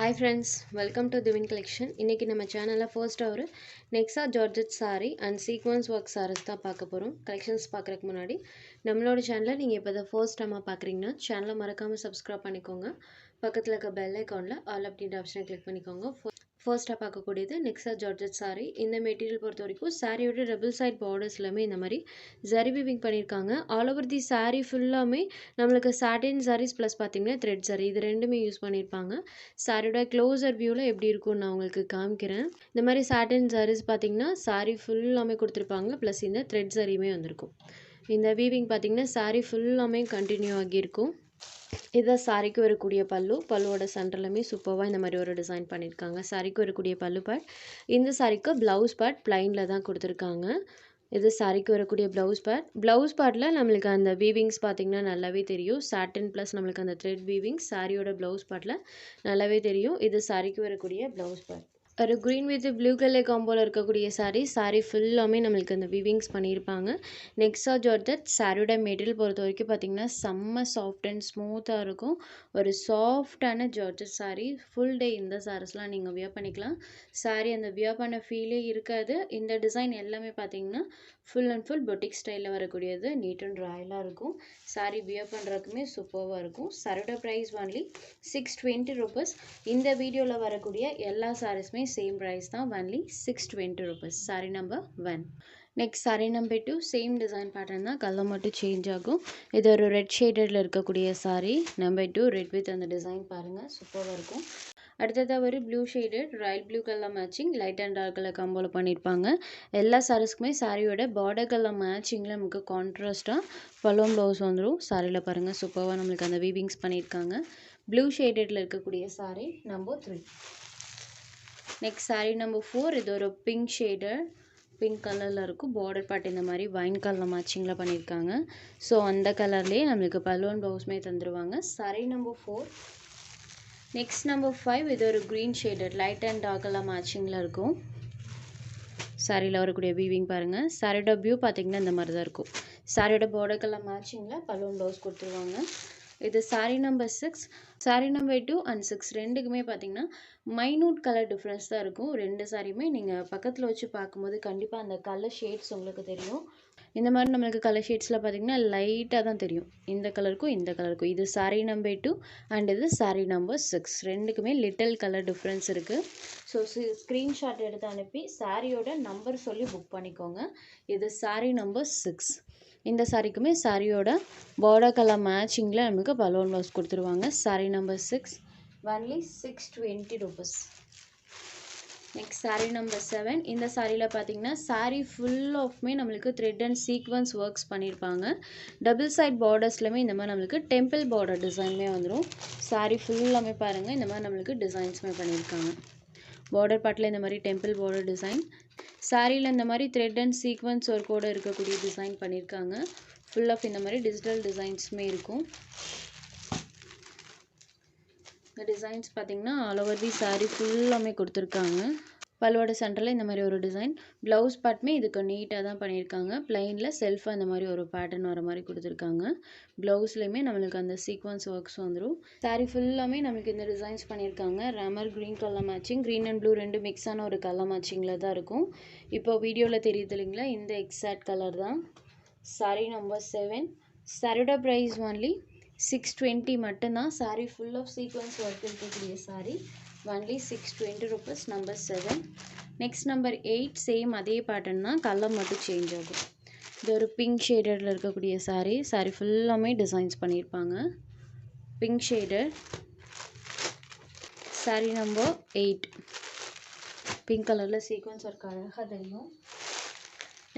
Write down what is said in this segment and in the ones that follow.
Hi friends, welcome to Divine Collection. இன்னைக்கு நம்ம சேனல்ல ஃபர்ஸ்ட் ஒரு Nexa georgette saree and sequence work sarees தான் பார்க்க போறோம். கலெக்ஷன்ஸ் பார்க்கறதுக்கு முன்னாடி நம்மளோட சேனலை நீங்க இப்போதான் ஃபர்ஸ்ட் டைமா பார்க்கறீங்கன்னா சேனலை மறக்காம subscribe பண்ணிக்கோங்க. பக்கத்துல இருக்க பெல் ஐகான்ல ஆல் அப்படின்ற ஆப்ஷனை கிளிக் பண்ணிக்கோங்க. ஃபர்ஸ்ட்டாக பார்க்கக்கூடியது நெக்ஸா ஜார்ஜெட் saree. இந்த மெட்டீரியல் பொறுத்த வரைக்கும் சாரியோட டபுள் சைட் பார்டர்ஸ்லாமே இந்த மாதிரி ஜரி வீவிங் பண்ணியிருக்காங்க. ஆல் ஓவர் தி saree ஃபுல்லாமே நம்மளுக்கு சாட்டின் sarees ப்ளஸ் பார்த்தீங்கன்னா த்ரெட் saree இது ரெண்டுமே யூஸ் பண்ணியிருப்பாங்க. சாரியோட க்ளோசர் வியூவில் எப்படி இருக்கும்னு நான் உங்களுக்கு காமிக்கிறேன். இந்த மாதிரி சாட்டின் sarees பார்த்தீங்கன்னா saree ஃபுல்லாமே கொடுத்துருப்பாங்க, ப்ளஸ் இந்த த்ரெட் சாரியுமே வந்திருக்கும். இந்த வீவிங் பார்த்தீங்கன்னா saree ஃபுல்லாமே கண்டினியூ ஆகியிருக்கும். இதுதான் சாரிக்கு வரக்கூடிய பல்லுவோட சென்டர்லையுமே சூப்பராக இந்த மாதிரி ஒரு டிசைன் பண்ணியிருக்காங்க. சாரிக்கு வரக்கூடிய பல்லு பார்ட், இந்த சாரிக்கு ப்ளவுஸ் பார்ட் பிளைனில் தான் கொடுத்துருக்காங்க. இது சாரிக்கு வரக்கூடிய ப்ளவுஸ் பார்ட்டில் நம்மளுக்கு அந்த வீவிங்ஸ் பார்த்திங்கன்னா நல்லாவே தெரியும். சாட்டின் ப்ளஸ் நம்மளுக்கு அந்த த்ரெட் வீவிங்ஸ் சாரியோட ப்ளவுஸ் பார்ட்டில் நல்லாவே தெரியும். இது சாரிக்கு வரக்கூடிய ப்ளவுஸ் பார்ட். ஒரு க்ரீன் வித் ப்ளூ கலர் காம்போவில் இருக்கக்கூடிய சாரீ ஃபுல்லாமே நம்மளுக்கு அந்த வீவிங்ஸ் பண்ணியிருப்பாங்க. நெக்ஸா ஜார்ஜெட் சாரியோட மெட்டீரியல் பொறுத்த வரைக்கும் பார்த்திங்கன்னா செம்ம சாஃப்ட் அண்ட் ஸ்மூத்தாக இருக்கும். ஒரு சாஃப்டான ஜார்ஜெட் saree ஃபுல் டே இந்த சாரீஸ்லாம் நீங்கள் வியர் பண்ணிக்கலாம். saree அந்த வியர் பண்ண ஃபீலே இருக்காது. இந்த டிசைன் எல்லாமே பார்த்திங்கன்னா ஃபுல் அண்ட் ஃபுல் பொட்டிக் ஸ்டைலில் வரக்கூடியது. நீட் அண்ட் ராயலாக இருக்கும். saree வியர் பண்ணுறதுக்குமே சூப்பராக இருக்கும். சாரியோட ப்ரைஸ் ஒன்லி 620 rupees. இந்த வீடியோவில் வரக்கூடிய எல்லா சாரீஸுமே சேம் ப்ரைஸ் தான், only 620 rupees. saree number 1. Next saree number 2 same design pattern தான், கலர் மட்டும் சேஞ்ச் ஆகும். இது ஒரு ரெட் ஷேடடில் இருக்கக்கூடிய saree number 2. ரெட் வித் அந்த டிசைன் பாருங்கள், சூப்பராக இருக்கும். அடுத்ததாக ஒரு blue shaded royal blue colour matching light and dark colour காம்போவில் பண்ணியிருப்பாங்க. எல்லா சாரீஸ்க்குமே சாரியோட பார்டர் கலர் மேட்சிங்கில் நமக்கு கான்ட்ராஸ்ட்டாக பலூன் ப்ளவுஸ் வந்துடும். சாரியில் பாருங்கள் சூப்பராக நம்மளுக்கு அந்த வீவிங்ஸ் பண்ணியிருக்காங்க. ப்ளூ ஷேடடில் இருக்கக்கூடிய saree number 3. Next saree number 4. இது ஒரு பிங்க் கலரில் இருக்கும். பார்டர் பார்ட் இந்த மாதிரி வைன் கலர் மேட்சிங்கில் பண்ணியிருக்காங்க. ஸோ அந்த கலர்லேயே நம்மளுக்கு பலூன் ப்ளவுஸுமே தந்துடுவாங்க. saree number 4. Next number 5. இது ஒரு green shaded light and dark colour மேட்சிங்கில் இருக்கும். சாரியில் வரக்கூடிய வீவிங் பாருங்கள். சாரியோட வியூ பார்த்திங்கன்னா இந்த மாதிரி தான் இருக்கும். சாரியோட பார்டர் கலர் மேட்சிங்கில் பலூன் ப்ளவுஸ் கொடுத்துருவாங்க. இது saree number 6. saree number 2 and 6 ரெண்டுக்குமே பார்த்திங்கன்னா மைனூட் கலர் டிஃப்ரென்ஸ் தான் இருக்கும். ரெண்டு சாரியுமே நீங்கள் பக்கத்தில் வச்சு பார்க்கும்போது கண்டிப்பாக அந்த கலர் ஷேட்ஸ் உங்களுக்கு தெரியும். இந்த மாதிரி நம்மளுக்கு கலர் ஷேட்ஸில் பார்த்திங்கன்னா லைட்டாக தான் தெரியும், இந்த கலருக்கும் இந்த கலருக்கும். இது saree number 2 அண்ட் இது saree number 6. ரெண்டுக்குமே லிட்டில் கலர் டிஃப்ரென்ஸ் இருக்குது. ஸோ ஸ்க்ரீன்ஷாட் எடுத்து அனுப்பி சாரியோட நம்பர் சொல்லி புக் பண்ணிக்கோங்க. இது saree number 6. இந்த சாரிக்குமே சாரியோட பார்டர் கலர் மேட்சிங்கில் நமக்கு பலூன் ப்ளவுஸ் கொடுத்துருவாங்க. saree number 6 only 620 rupees. Next saree number 7. இந்த சாரியில் பார்த்தீங்கன்னா saree ஃபுல் ஆஃப்மே நம்மளுக்கு த்ரெட் அண்ட் சீக்வன்ஸ் ஒர்க்ஸ் பண்ணியிருப்பாங்க. டபுள் சைட் பார்டர்ஸ்லையுமே இந்த மாதிரி நம்மளுக்கு டெம்பிள் பார்டர் டிசைனுமே வந்துடும். saree ஃபுல்லாமே பாருங்கள் இந்த மாதிரி நம்மளுக்கு டிசைன்ஸுமே பண்ணியிருக்காங்க. பார்டர் பார்ட்டில் இந்த மாதிரி டெம்பிள் பார்டர் டிசைன், சாரியில் இந்த மாதிரி த்ரெட் அண்ட் சீக்வன்ஸ் ஒர்க்கோடு இருக்கக்கூடிய டிசைன் பண்ணியிருக்காங்க. ஃபுல் ஆஃப் இந்த மாதிரி டிஜிட்டல் டிசைன்ஸுமே இருக்கும். இந்த டிசைன்ஸ் பார்த்திங்கன்னா ஆல் ஓவர் தி saree ஃபுல்லாமே கொடுத்துருக்காங்க. பல்லுவோட சென்டரில் இந்த மாதிரி ஒரு டிசைன், ப்ளவுஸ் பார்ட்டுமே இதுக்கு நீட்டாக தான் பண்ணியிருக்காங்க. பிளைனில் செல்ஃபாக இந்த மாதிரி ஒரு பேட்டர்ன் வர மாதிரி கொடுத்துருக்காங்க. ப்ளவுஸ்லேயுமே நம்மளுக்கு அந்த சீக்வன்ஸ் ஒர்க்ஸ் வந்துடும். saree ஃபுல்லாமே நம்மளுக்கு இந்த டிசைன்ஸ் பண்ணியிருக்காங்க. Ramar green colour matching, green and blue ரெண்டு மிக்ஸான ஒரு கலர் மேட்சிங்கில் தான் இருக்கும். இப்போ வீடியோவில் தெரியுது இல்லைங்களா, இந்த எக்ஸாக்ட் கலர் தான். saree number 7. சாரியோட ப்ரைஸ் ஒன்லி 620 மட்டும்தான். saree full of sequence work இருக்கக்கூடிய saree only 620 rupees. number 7. Next number 8. Same அதே பேட்டர்ன் தான், கலர் மட்டும் சேஞ்ச் ஆகும். இது ஒரு பிங்க் ஷேடடில் இருக்கக்கூடிய saree ஃபுல்லாமே டிசைன்ஸ் பண்ணியிருப்பாங்க. Pink shaded saree number 8. Pink கலரில் சீக்வன்ஸ் ஒர்க் அழகாக தெரியும்.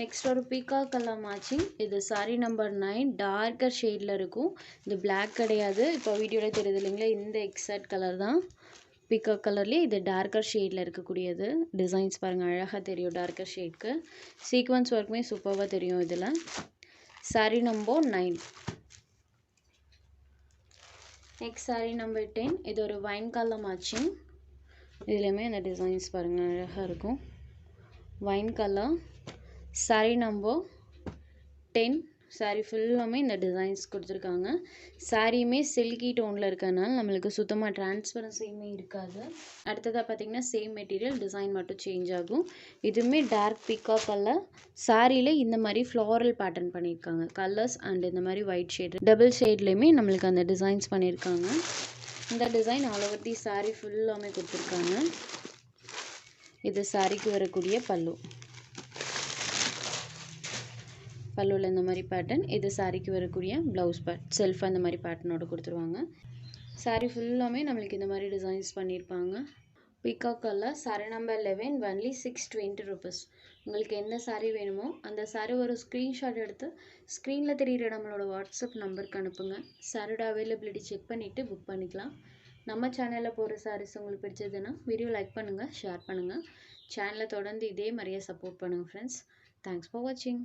நெக்ஸ்ட் ஒரு பீகாக் கலர் மேட்சிங். இது saree number 9. டார்க்கர் ஷேடில் இருக்கும். இது பிளாக் கிடையாது, இப்போ வீடியோவில் தெரியுது இல்லைங்களா, இந்த எக்ஸாக்ட் கலர் தான். பீகாக் கலர்லேயே இது டார்க்கர் ஷேடில் இருக்கக்கூடியது. டிசைன்ஸ் பாருங்கள் அழகாக தெரியும் டார்க்கர் ஷேட்க்கு. சீக்வன்ஸ் ஒர்க்குமே சூப்பராக தெரியும் இதில். saree number 9. Next saree number 10. இது ஒரு வைன் கலர் மேட்சிங். இதுலேயுமே அந்த டிசைன்ஸ் பாருங்கள் அழகாக இருக்கும். Wine colour. saree number 10. saree ஃபுல்லாமே இந்த டிசைன்ஸ் கொடுத்துருக்காங்க. சாரியுமே சில்கி டோனில் இருக்கறனால நம்மளுக்கு சுத்தமாக டிரான்ஸ்பரன்சியுமே இருக்காது. அடுத்ததாக பார்த்தீங்கன்னா சேம் மெட்டீரியல் டிசைன் மட்டும் சேஞ்ச் ஆகும். இதுவுமே டார்க் பீகாக் கலர். சாரியில் இந்த மாதிரி ஃப்ளாரல் பேட்டர்ன் பண்ணியிருக்காங்க. கலர்ஸ் அண்ட் இந்த மாதிரி ஒயிட் ஷேட் டபுள் ஷேட்லேயுமே நம்மளுக்கு அந்த டிசைன்ஸ் பண்ணியிருக்காங்க. இந்த design all over the sari ஃபுல்லாமே கொடுத்துருக்காங்க. இது சாரிக்கு வரக்கூடிய பல்லு. பல்லுவில் இந்த மாதிரி பேட்டர்ன். இது சாரிக்கு வரக்கூடிய ப்ளவுஸ் பார்ட். செல்ஃப் அந்த மாதிரி பேட்டர்னோட கொடுத்துருவாங்க. சாரீ ஃபுல்லாமே நம்மளுக்கு இந்த மாதிரி டிசைன்ஸ் பண்ணியிருப்பாங்க. Peacock colour. Sari number 11 only 620 rupees. உங்களுக்கு எந்த சாரீ வேணுமோ அந்த சாரீ ஒரு ஸ்க்ரீன்ஷாட் எடுத்து ஸ்க்ரீனில் தெரிகிற நம்மளோட வாட்ஸ்அப் நம்பருக்கு அனுப்புங்க. சாரியோட அவைலபிலிட்டி செக் பண்ணிவிட்டு புக் பண்ணிக்கலாம். நம்ம சேனலில் போகிற சாரீஸ் உங்களுக்கு பிடிச்சதுன்னா வீடியோ லைக் பண்ணுங்கள், ஷேர் பண்ணுங்கள். சேனலை தொடர்ந்து இதே மாதிரியே சப்போர்ட் பண்ணுங்கள் ஃப்ரெண்ட்ஸ். தேங்க்ஸ் ஃபார் வாட்சிங்.